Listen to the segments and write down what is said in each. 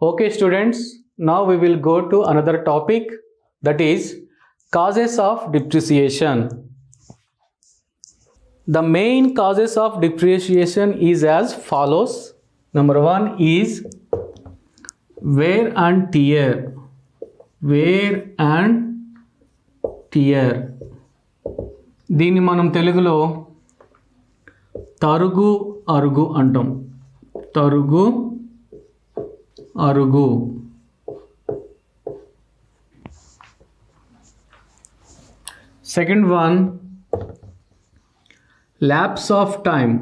Okay students, now we will go to another topic, that is causes of depreciation. The main causes of depreciation is as follows. Number one is wear and tear. Wear and tear. దీన్ని మనం తెలుగులో తరుగు అరుగు అంటాం. తరుగు అరుగు. Second one, lapse of time.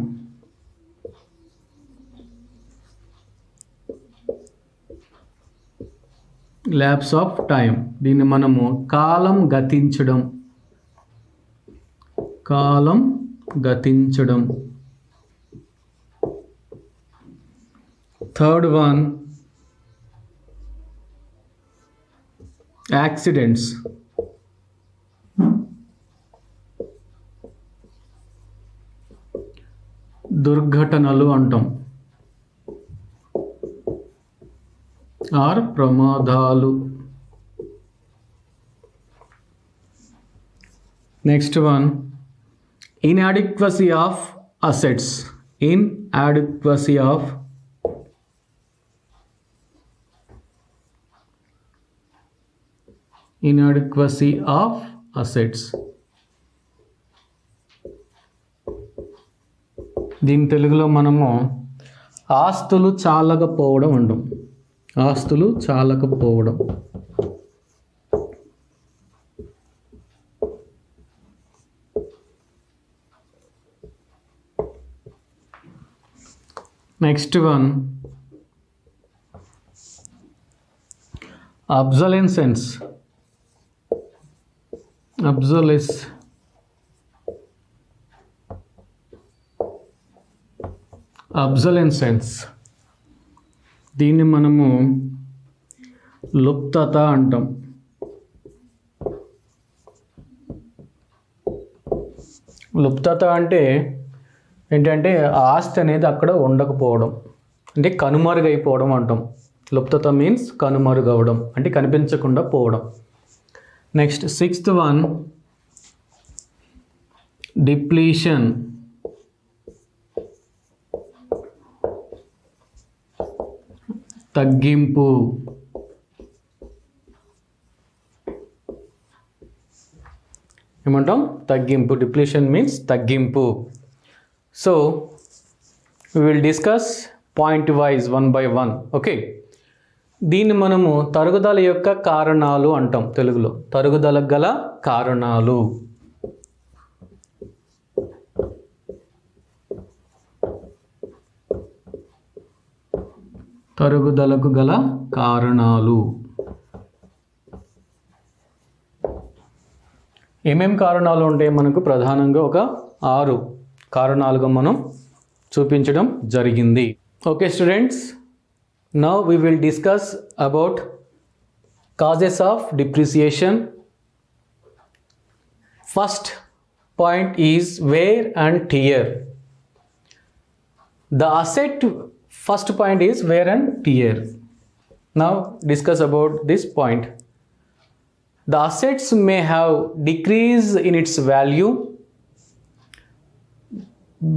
Lapse of time. దీన్ని మనము కాలం గతించడం. కాలం గతించడం. Third one, accidents. దుర్ఘటనలు అంటాం ఆర్ ప్రమాదాలు. Next one, inadequacy of assets. Inadequacy of assets. దీని తెలుగులో మనము ఆస్తులు చాలకపోవడం అంటాం. ఆస్తులు చాలకపోవడం. Next one, obsolescence. Obsolescence. దీన్ని మనము లుప్తత అంటాం. లుప్తత అంటే ఏంటంటే ఆస్తి అనేది అక్కడ ఉండకపోవడం, అంటే కనుమరుగైపోవడం అంటాం. లుప్తత మీన్స్ కనుమరుగవడం, అంటే కనిపించకుండా పోవడం. Next sixth one, depletion. తగ్గింపు. ఏమంటాం? తగ్గింపు. డిప్లీషన్ మీన్స్ తగ్గింపు. So we will discuss point wise one by one. Okay, దీన్ని మనము తరుగుదల యొక్క కారణాలు అంటాం తెలుగులో. తరుగుదలకు గల కారణాలు. తరుగుదలకు గల కారణాలు. ఏమేం కారణాలు ఉంటాయి మనకు? ప్రధానంగా ఒక 6 కారణాలుగా మనం చూపించడం జరిగింది. Okay students, now we will discuss about causes of depreciation. First point is wear and tear. The asset, first point is wear and tear. Now discuss about this point. The assets may have decreased in its value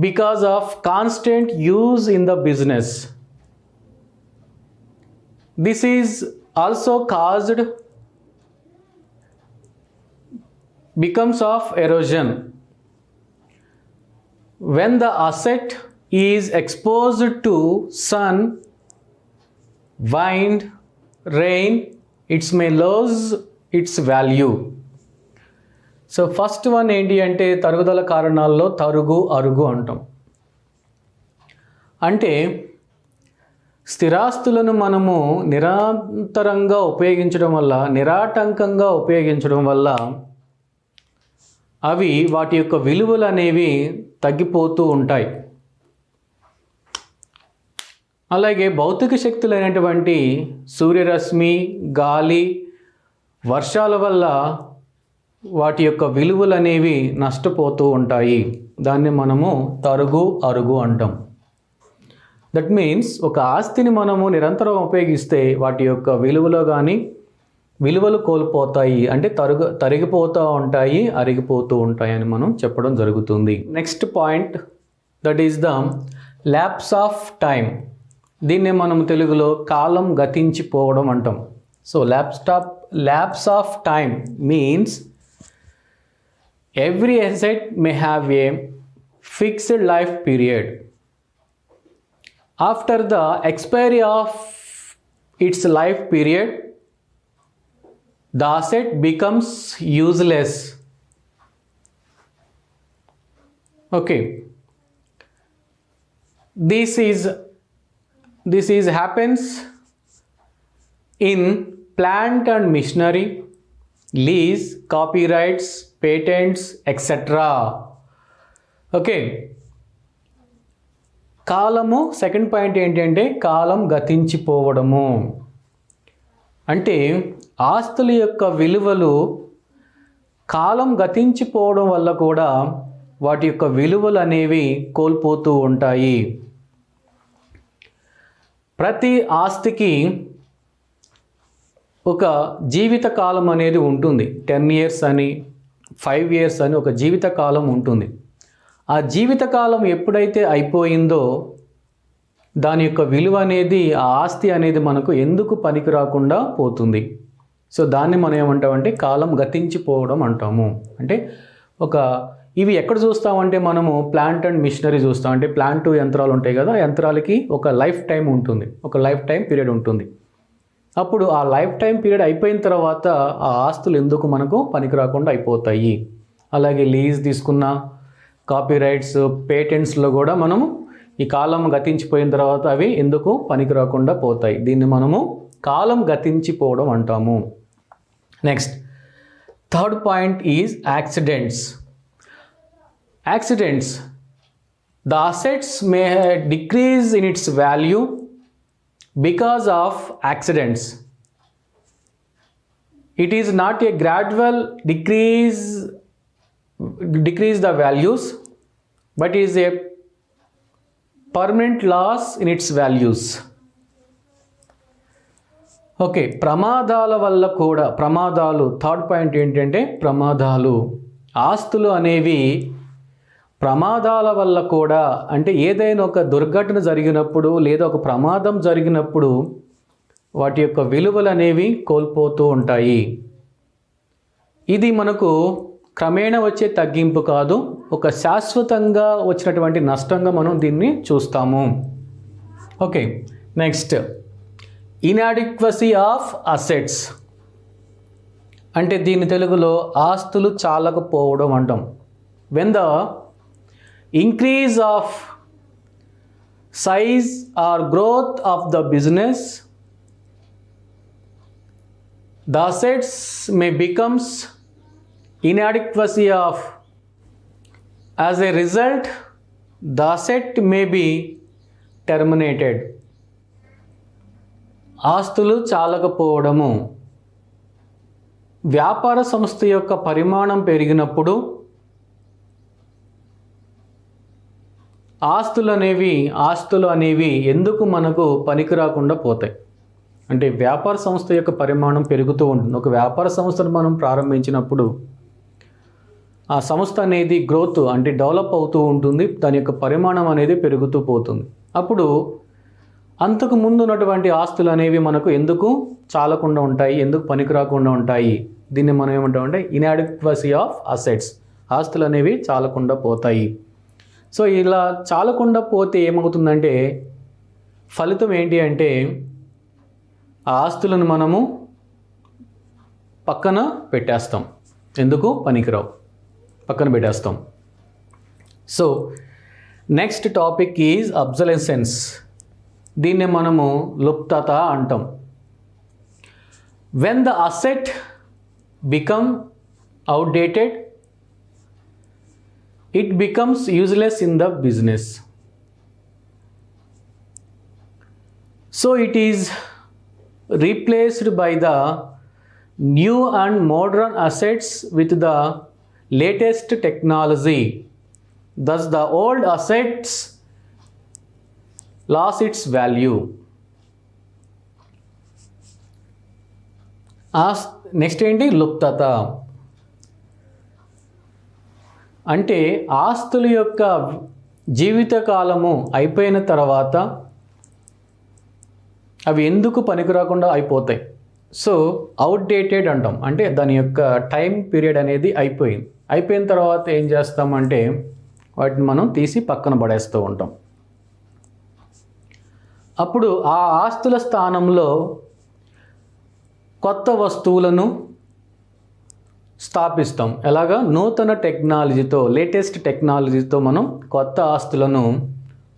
because of constant use in the business. This is also caused becomes of erosion. When the asset is exposed to sun, wind, rain, it may lose its value. So first one ఏంటి అంటే తరుగుదల కారణాల్లో తరుగు అరుగు అంటాం. అంటే స్థిరాస్తులను మనము నిరంతరంగా ఉపయోగించడం వల్ల, నిరాటంకంగా ఉపయోగించడం వల్ల అవి వాటి యొక్క విలువలు అనేవి తగ్గిపోతూ ఉంటాయి. అలాగే భౌతిక శక్తులైనటువంటి సూర్యరశ్మి, గాలి, వర్షాల వల్ల వాటి యొక్క విలువలు అనేవి నష్టపోతూ ఉంటాయి. దాన్ని మనము తరుగు అరుగు అంటాం. దట్ మీన్స్ ఒక ఆస్తిని మనము నిరంతరం ఉపయోగిస్తే వాటి యొక్క విలువలో కానీ విలువలు కోల్పోతాయి, అంటే తరిగిపోతూ ఉంటాయి, అరిగిపోతూ ఉంటాయి అని మనం చెప్పడం జరుగుతుంది. Next point that is the lapse of time. దీన్నే మనం తెలుగులో కాలం గతించిపోవడం అంటాం. So lapse of time means every asset may have a fixed life period. After the expiry of its life period, the asset becomes useless. Okay, this is happens in plant and machinery, lease, copyrights, patents etcetera. Okay, కాలము second point ఏంటంటే కాలం గతించిపోవడము. అంటే ఆస్తుల యొక్క విలువలు కాలం గతించిపోవడం వల్ల కూడా వాటి యొక్క విలువలు అనేవి కోల్పోతూ ఉంటాయి. ప్రతి ఆస్తికి ఒక జీవిత కాలం అనేది ఉంటుంది. 10 years అని 5 years అని ఒక జీవితకాలం ఉంటుంది. ఆ జీవితకాలం ఎప్పుడైతే అయిపోయిందో దాని యొక్క విలువ అనేది, ఆ ఆస్తి అనేది మనకు ఎందుకు పనికి రాకుండా పోతుంది. సో దాన్ని మనం ఏమంటామంటే కాలం గతించిపోవడం అంటాము. అంటే ఇవి ఎక్కడ చూస్తామంటే మనము ప్లాంట్ అండ్ మిషనరీ చూస్తాం. అంటే ప్లాంట్ యంత్రాలు ఉంటాయి కదా, యంత్రాలకి ఒక లైఫ్ టైం ఉంటుంది, ఒక లైఫ్ టైం పీరియడ్ ఉంటుంది. అప్పుడు ఆ లైఫ్ టైం పీరియడ్ అయిపోయిన తర్వాత ఆ ఆస్తులు ఎందుకు మనకు పనికి రాకుండా అయిపోతాయి. అలాగే లీజ్ తీసుకున్న కాపీరైట్స్, పేటెంట్స్లో కూడా మనము ఈ కాలం గతించిపోయిన తర్వాత అవి ఎందుకు పనికి రాకుండా పోతాయి. దీన్ని మనము కాలం గతించిపోవడం అంటాము. Next third point is accidents. The assets may decrease in its value because of accidents. It is not a gradual decrease the values, but is a permanent loss in its values. Okay, ప్రమాదాల వల్ల కూడా, third point ఏంటంటే ప్రమాదాలు. ఆస్తులు అనేవి ప్రమాదాల వల్ల కూడా, అంటే ఏదైనా ఒక దుర్ఘటన జరిగినప్పుడు లేదా ఒక ప్రమాదం జరిగినప్పుడు వాటి యొక్క విలువలు అనేవి కోల్పోతూ ఉంటాయి. ఇది మనకు క్రమేణా వచ్చే తగ్గింపు కాదు, ఒక శాశ్వతంగా వచ్చినటువంటి నష్టంగా మనం దీన్ని చూస్తాము. Okay, next inadequacy of assets. అంటే దీని తెలుగులో ఆస్తులు చాలకపోవడం అంటాం. When the increase of size or growth of the business, the assets may becomes inadequacy of. As a result, the asset may be terminated. ఆస్తులు చాలకపోవడము. వ్యాపార సంస్థ యొక్క పరిమాణం పెరిగినప్పుడు ఆస్తులు అనేవి ఎందుకు మనకు పనికి రాకుండా పోతాయి. అంటే వ్యాపార సంస్థ యొక్క పరిమాణం పెరుగుతూ ఉంటుంది. ఒక వ్యాపార సంస్థను మనం ప్రారంభించినప్పుడు ఆ సంస్థ అనేది గ్రోత్, అంటే డెవలప్ అవుతూ ఉంటుంది, దాని యొక్క పరిమాణం అనేది పెరుగుతూ పోతుంది. అప్పుడు అంతకు ముందు ఉన్నటువంటి ఆస్తులు అనేవి మనకు ఎందుకు చాలకుండా ఉంటాయి, ఎందుకు పనికి రాకుండా ఉంటాయి. దీన్ని మనం ఏమంటామంటే ఇన్అడిక్వసీ ఆఫ్ అసెట్స్. ఆస్తులు అనేవి చాలకుండా పోతాయి. సో ఇలా చాలకుండా పోతే ఏమవుతుందంటే ఫలితం ఏంటి అంటే ఆ ఆస్తులను మనము పక్కన పెట్టేస్తాం, ఎందుకు పనికిరావు, పక్కన పెట్టేస్తాం. So next topic is obsolescence. దీన్ని మనము లుప్తత అంటాం. When the asset become outdated, it becomes useless in the business. So it is replaced by the new and modern assets with the latest technology. Thus the old assets loss its value. Next ఏంటి? లుప్తత. అంటే ఆస్తుల యొక్క జీవితకాలము అయిపోయిన తర్వాత అవి ఎందుకు పనికిరాకుండా అయిపోతాయి. సో అవుట్డేటెడ్ అంటాం. అంటే దాని యొక్క టైం పీరియడ్ అనేది అయిపోయిన తర్వాత ఏం చేస్తామంటే వాటిని మనం తీసి పక్కన పడేస్తూ ఉంటాం. అప్పుడు ఆ ఆస్తుల స్థానంలో కొత్త వస్తువులను స్థాపిస్తాం. ఎలాగా? నూతన టెక్నాలజీతో, లేటెస్ట్ టెక్నాలజీతో మనం కొత్త ఆస్తులను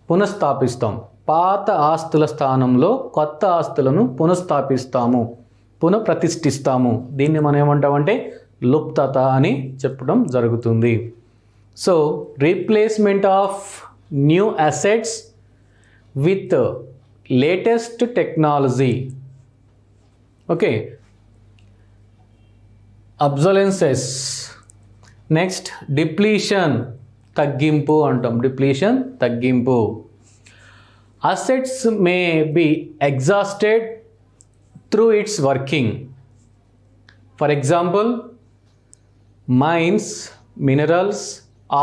పునఃస్థాపిస్తాం. పాత ఆస్తుల స్థానంలో కొత్త ఆస్తులను పునఃస్థాపిస్తాము, పునఃప్రతిష్ఠిస్తాము. దీన్ని మనం ఏమంటామంటే లుప్తత అని చెప్పడం జరుగుతుంది. So replacement of new assets with latest technology. Okay. Obsolescence. Next depletion, తగ్గింపు అంటాం. డిప్లీషన్, తగ్గింపు. Assets may be exhausted through its working. For example mines, minerals,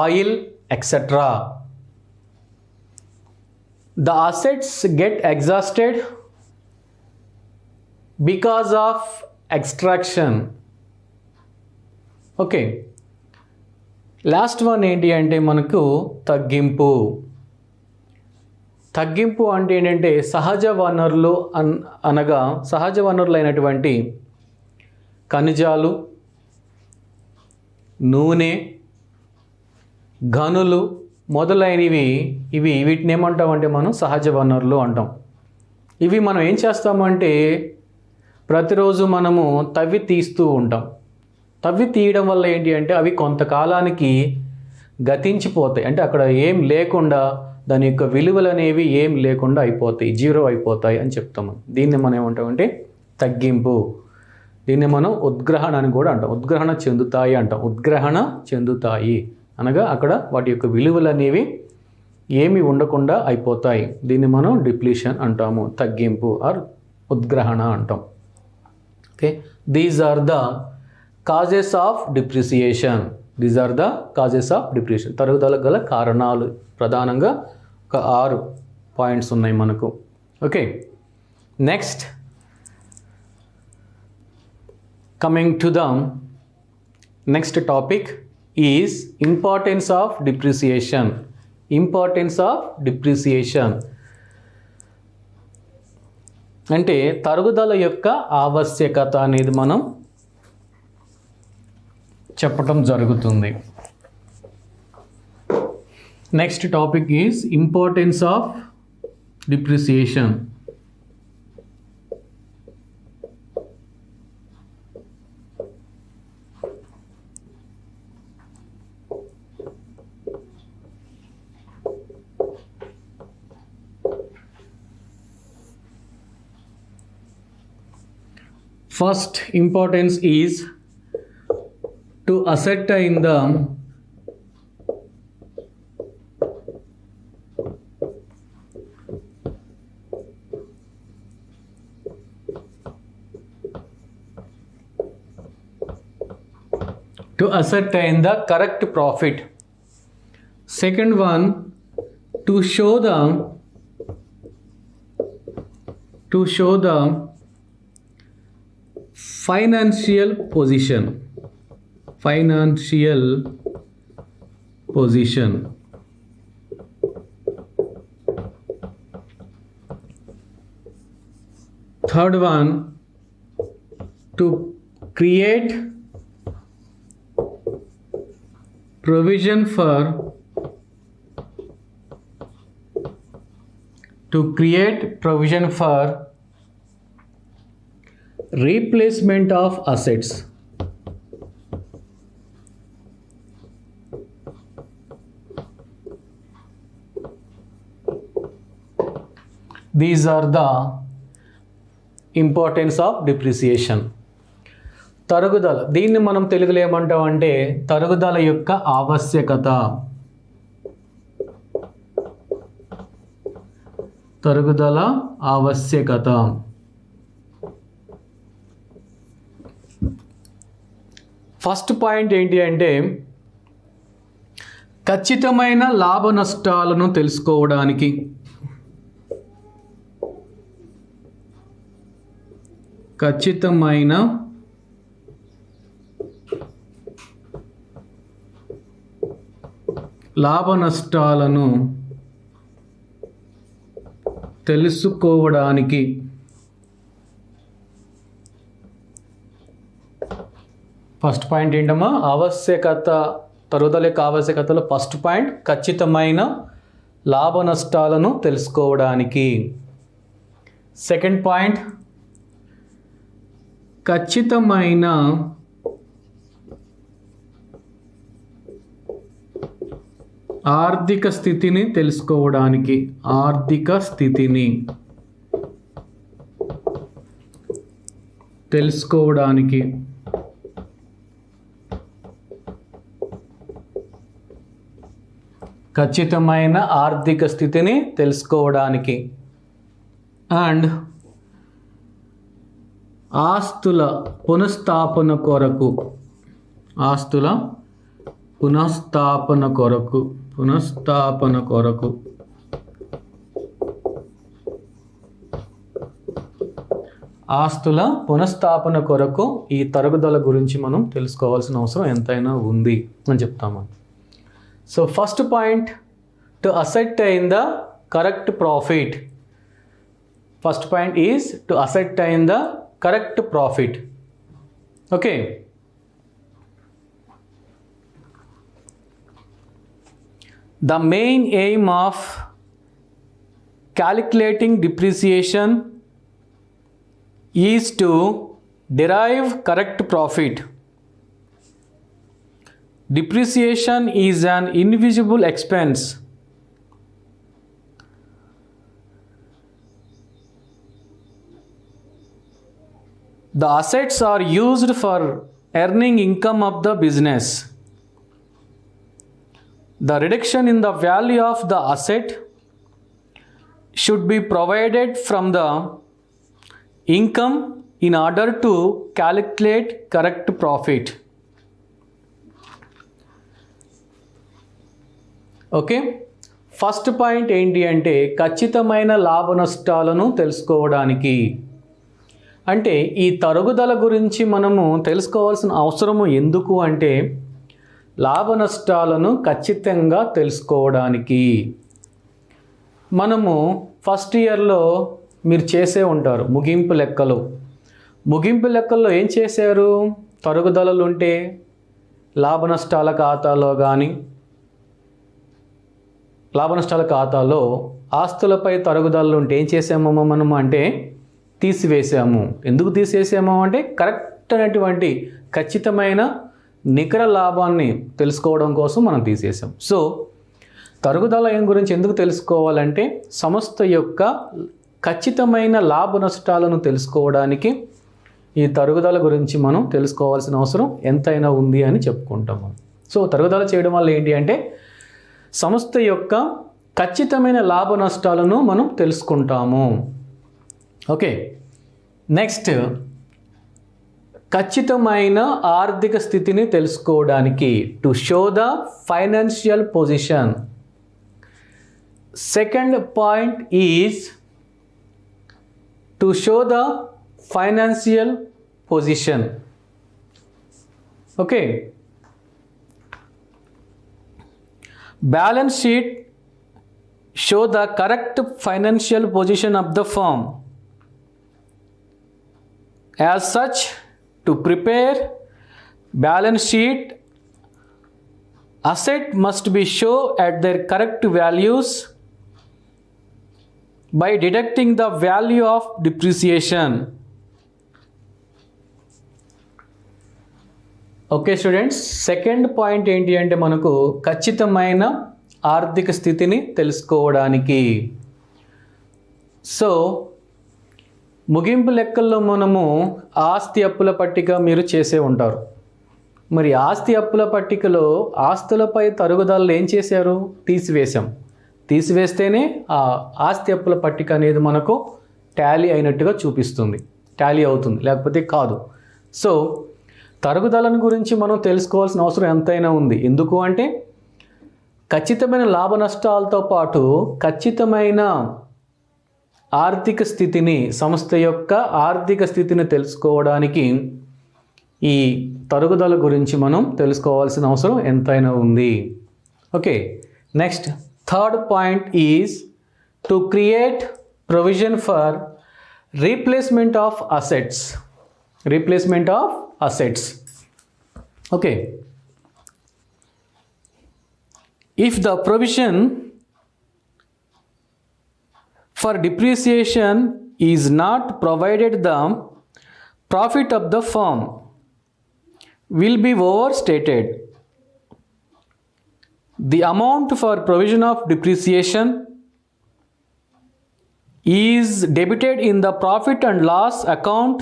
oil, etcetera. The assets get exhausted because of extraction. Okay. Last one ఏంటి అంటే మనకు తగ్గింపు. తగ్గింపు అంటే ఏంటంటే సహజ వనరులు అనగా సహజ వనరులు అయినటువంటి ఖనిజాలు, నూనె, గనులు మొదలైనవి, వీటిని ఏమంటామంటే మనం సహజ వనరులు అంటాం. ఇవి మనం ఏం చేస్తామంటే ప్రతిరోజు మనము తవ్వి తీస్తూ ఉంటాం. తవ్వి తీయడం వల్ల ఏంటి అంటే అవి కొంతకాలానికి గతించిపోతాయి. అంటే అక్కడ ఏం లేకుండా, దాని యొక్క విలువలు అనేవి ఏం లేకుండా అయిపోతాయి, జీరో అయిపోతాయి అని చెప్తాము. దీన్ని మనం ఏమంటామంటే తగ్గింపు. దీన్ని మనం ఉద్గ్రహణ అని కూడా అంటాం. ఉద్గ్రహణ చెందుతాయి అంటాం. ఉద్గ్రహణ చెందుతాయి అనగా అక్కడ వాటి యొక్క విలువలు అనేవి ఏమి ఉండకుండా అయిపోతాయి. దీన్ని మనం డిప్లీషన్ అంటాము, తగ్గింపు ఆర్ ఉద్గ్రహణ అంటాం. Okay. These are the causes of depreciation. These are the causes of depreciation. తరుగుదలకు గల కారణాలు ప్రధానంగా ఒక 6 పాయింట్స్ ఉన్నాయి మనకు. Okay. Next coming to the next topic is importance of depreciation. Importance of depreciation అంటే తరుగుదల యొక్క ఆవశ్యకత అనేది మనం చెప్పటం జరుగుతుంది. Next topic is importance of depreciation. First importance is to ascertain the correct profit. Second one, to show the financial position. Third one, to create provision for replacement of assets. These are the importance of depreciation. తరుగుదల, దీన్ని మనం తెలుగులో ఏమంటామంటే తరుగుదల యొక్క ఆవశ్యకత. తరుగుదల ఆవశ్యకత. ఫస్ట్ పాయింట్ ఏంటి అంటే ఖచ్చితమైన లాభ నష్టాలను తెలుసుకోవడానికి ఖచ్చితమైన లాభ నష్టాలను తెలుసుకోవడానికి ఫస్ట్ పాయింట్ ఏంటమ్మా, ఆవశ్యకత, తరుగుదల యొక్క ఆవశ్యకతలో ఫస్ట్ పాయింట్ ఖచ్చితమైన లాభ నష్టాలను తెలుసుకోవడానికి. సెకండ్ పాయింట్ ఖచ్చితమైన ఆర్థిక స్థితిని తెలుసుకోవడానికి, ఆర్థిక స్థితిని తెలుసుకోవడానికి. ఖచ్చితమైన ఆర్థిక స్థితిని తెలుసుకోవడానికి. అండ్ ఆస్తుల పునఃస్థాపన కొరకు, ఆస్తుల పునఃస్థాపన కొరకు, పునఃస్థాపన కొరకు ఆస్తుల పునఃస్థాపన కొరకు ఈ తరుగుదల గురించి మనం తెలుసుకోవాల్సిన అవసరం ఎంతైనా ఉంది అని చెప్తాము. So first point, to ascertain the correct profit. First point is to ascertain the correct profit. Okay. The main aim of calculating depreciation is to derive correct profit. Depreciation is an invisible expense. The assets are used for earning income of the business. The reduction in the value of the asset should be provided from the income in order to calculate correct profit. Okay, first point ఏంటి అంటే ఖచ్చితమైన లాభ నష్టాలను తెలుసుకోవడానికి. అంటే ఈ తరుగుదల గురించి మనము తెలుసుకోవాల్సిన అవసరము ఎందుకు అంటే లాభ నష్టాలను ఖచ్చితంగా తెలుసుకోవడానికి. మనము ఫస్ట్ ఇయర్లో మీరు చేసే ఉంటారు ముగింపు లెక్కలు. ముగింపు లెక్కల్లో ఏం చేశారు, తరుగుదలలు ఉంటే లాభ నష్టాల ఖాతాలో కానీ, లాభ నష్టాల ఖాతాలో ఆస్తులపై తరుగుదలలు ఉంటే ఏం చేసాము మనము అంటే తీసివేసాము. ఎందుకు తీసేసాము అంటే కరెక్ట్ అయినటువంటి ఖచ్చితమైన నికర లాభాన్ని తెలుసుకోవడం కోసం మనం తీసేసాం. సో తరుగుదల గురించి ఎందుకు తెలుసుకోవాలంటే సంస్థ యొక్క ఖచ్చితమైన లాభ నష్టాలను తెలుసుకోవడానికి ఈ తరుగుదల గురించి మనం తెలుసుకోవాల్సిన అవసరం ఎంతైనా ఉంది అని చెప్పుకుంటాము. సో తరుగుదల చేయడం వల్ల ఏంటి అంటే సంస్థ యొక్క ఖచ్చితమైన లాభ నష్టాలను మనం తెలుసుకుంటాము. ఓకే, నెక్స్ట్ ఖచ్చితమైన ఆర్థిక స్థితిని తెలుసుకోవడానికి, to show the financial position. Second point is to show the financial position. Okay, balance sheet show the correct financial position of the firm. As such, to prepare balance sheet, asset must be shown at their correct values by deducting the value of depreciation. Okay students, second point ఏంటి అంటే మనకు ఖచ్చితమైన ఆర్థిక స్థితిని తెలుసుకోవడానికి. So ముగింపు లెక్కల్లో మనము ఆస్తి అప్పుల పట్టిక మీరు చేసే ఉంటారు. మరి ఆస్తి అప్పుల పట్టికలో ఆస్తులపై తరుగుదలలు ఏం చేశారు, తీసివేశాం. తీసివేస్తేనే ఆ ఆస్తి అప్పుల పట్టిక అనేది మనకు టాలీ అయినట్టుగా చూపిస్తుంది, టాలీ అవుతుంది, లేకపోతే కాదు. సో తరుగుదలను గురించి మనం తెలుసుకోవాల్సిన అవసరం ఎంతైనా ఉంది. ఎందుకు అంటే ఖచ్చితమైన లాభ నష్టాలతో పాటు ఖచ్చితమైన ఆర్థిక స్థితిని, సంస్థ యొక్క ఆర్థిక స్థితిని తెలుసుకోవడానికి ఈ తరుగుదల గురించి మనం తెలుసుకోవాల్సిన అవసరం ఎంతైనా ఉంది. Okay, next third point is to create provision for replacement of assets. Replacement of assets. Okay, if the provision for depreciation is not provided, the profit of the firm will be overstated. The amount for provision of depreciation is debited in the profit and loss account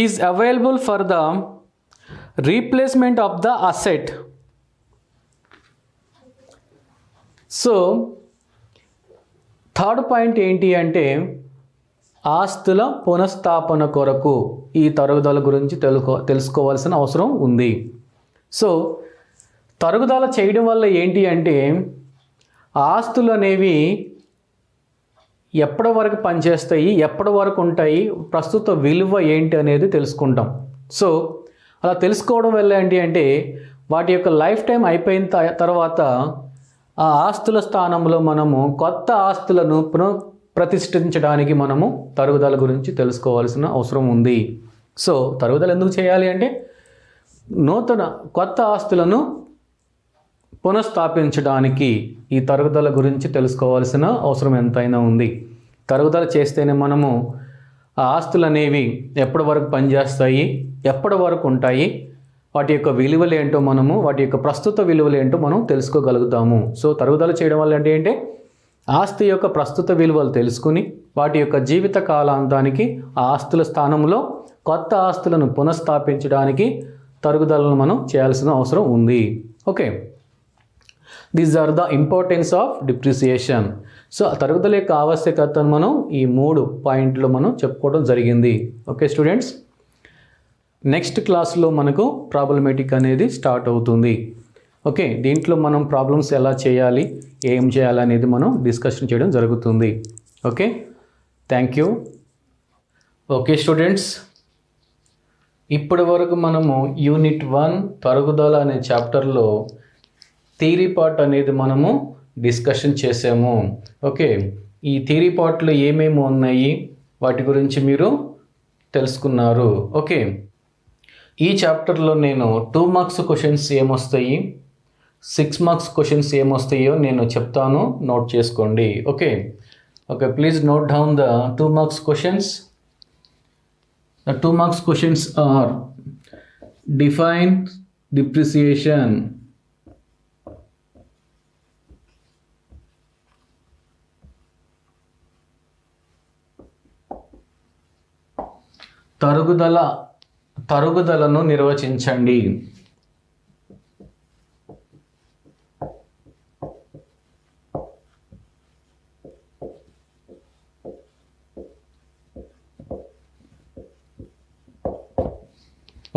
is available for the replacement of the asset. So third point ఏంటి అంటే ఆస్తుల పునఃస్థాపన కొరకు ఈ తరుగుదల గురించి తెలుసుకోవాల్సిన అవసరం ఉంది. సో తరుగుదల చేయడం వల్ల ఏంటి అంటే ఆస్తులు అనేవి ఎప్పటి వరకు పనిచేస్తాయి, ఎప్పటి వరకు ఉంటాయి, ప్రస్తుత విలువ ఏంటి అనేది తెలుసుకుంటాం. సో అలా తెలుసుకోవడం వల్ల ఏంటి అంటే వాటి యొక్క లైఫ్ టైం అయిపోయిన తర్వాత ఆ ఆస్తుల స్థానంలో మనము కొత్త ఆస్తులను ప్రతిష్ఠించడానికి మనము తరుగుదల గురించి తెలుసుకోవాల్సిన అవసరం ఉంది. సో తరుగుదల ఎందుకు చేయాలి అంటే కొత్త ఆస్తులను పునఃస్థాపించడానికి ఈ తరుగుదల గురించి తెలుసుకోవాల్సిన అవసరం ఎంతైనా ఉంది. తరుగుదల చేస్తేనే మనము ఆ ఆస్తులు అనేవి ఎప్పటి వరకు పనిచేస్తాయి, ఎప్పటి వరకు ఉంటాయి, వాటి యొక్క విలువలు ఏంటో మనము, వాటి యొక్క ప్రస్తుత విలువలు ఏంటో మనం తెలుసుకోగలుగుతాము. సో తరుగుదల చేయడం వల్ల అంటే ఆస్తి యొక్క ప్రస్తుత విలువలు తెలుసుకుని వాటి యొక్క జీవిత కాలాంతానికి ఆ ఆస్తుల స్థానంలో కొత్త ఆస్తులను పునఃస్థాపించడానికి తరుగుదలను మనం చేయాల్సిన అవసరం ఉంది. Okay, these are the importance of depreciation. So తరుగుదల యొక్క ఆవశ్యకతను మనం ఈ 3 పాయింట్లు మనం చెప్పుకోవడం జరిగింది. ఓకే స్టూడెంట్స్, నెక్స్ట్ క్లాస్లో మనకు ప్రాబ్లమేటిక్ అనేది స్టార్ట్ అవుతుంది. ఓకే, దీంట్లో మనం ప్రాబ్లమ్స్ ఎలా చేయాలి, ఏం చేయాలి అనేది మనం డిస్కషన్ చేయడం జరుగుతుంది. Okay, thank you. Okay students, ఇప్పటి వరకు మనము యూనిట్ 1 తరుగుదల అనే చాప్టర్లో థియరీ పార్ట్ అనేది మనము డిస్కషన్ చేసాము. ఓకే, ఈ థియరీ పార్ట్లో ఏమేమి ఉన్నాయి వాటి గురించి మీరు తెలుసుకున్నారు. ఓకే, ఈ చాప్టర్లో నేను 2 మార్క్స్ క్వశ్చన్స్ ఏమొస్తాయి, 6 మార్క్స్ క్వశ్చన్స్ ఏమొస్తాయో నేను చెప్తాను, నోట్ చేసుకోండి. Okay okay, please note down the 2 marks questions. The 2 marks questions are define depreciation, తరుగుదలను నిర్వచించండి.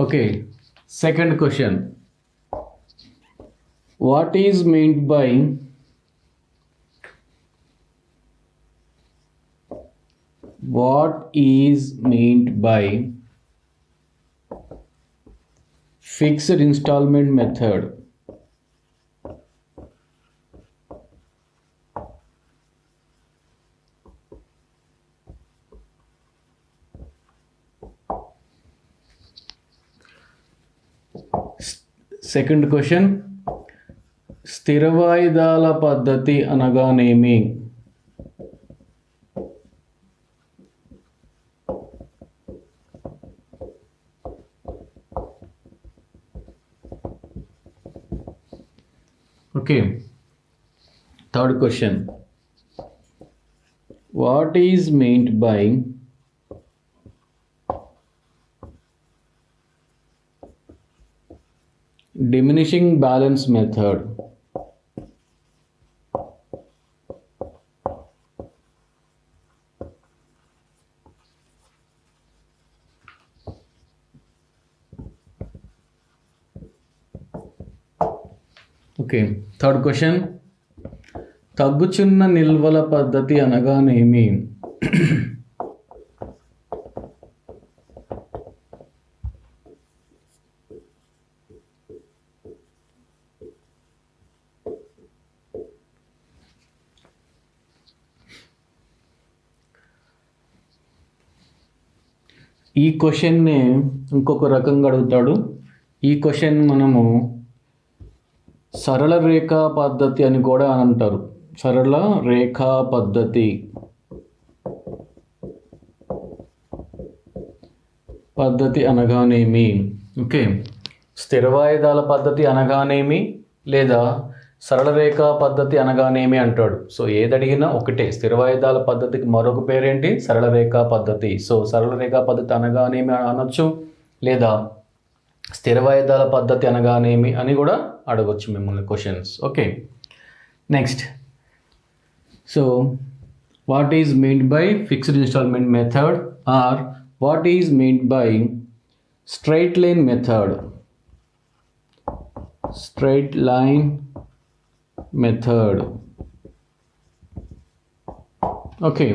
Okay, second question, what is meant by fixed installment method? Second question, స్థిర వాయిదాల పద్ధతి అనగానేమి? Okay, third question, what is meant by diminishing balance method? Okay, third question, తగ్గుచున్న నిల్వల పద్ధతి అనగానేమి? ఈ క్వశ్చన్ని ఇంకొక రకంగా అడుగుతాడు. ఈ క్వశ్చన్ మనము సరళ రేఖా పద్ధతి అని కూడా అంటారు. సరళ రేఖా పద్ధతి అనగానేమి? ఓకే, స్థిర వాయిదాల పద్ధతి అనగానేమి లేదా సరళ రేఖా పద్ధతి అనగానేమి అంటాడు. సో ఏది అడిగినా ఒకటే. స్థిర వాయిదాల పద్ధతికి మరొక పేరేంటి? సరళ రేఖా పద్ధతి. సో సరళ రేఖా పద్ధతి అనగానేమి అనొచ్చు, లేదా స్థిర వాయిదాల పద్ధతి అనగానేమి అని కూడా అడగొచ్చు మిమ్మల్ని questions. Okay, next, so what is meant by fixed installment method or what is meant by straight line method? Straight line method. Okay,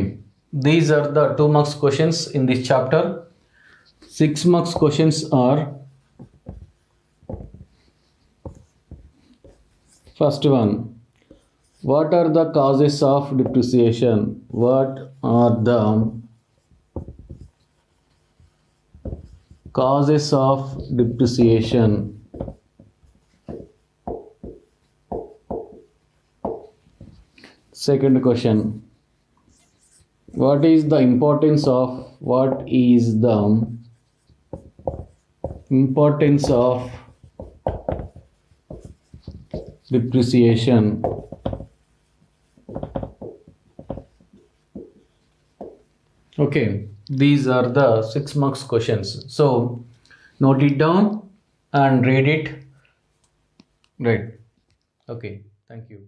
these are the 2 marks questions in this chapter. 6 marks questions are, first one, what are the causes of depreciation? What are the causes of depreciation? Second question, what is the importance of depreciation? Okay, these are the 6 marks questions. So note it down and read it. Right. Okay, thank you.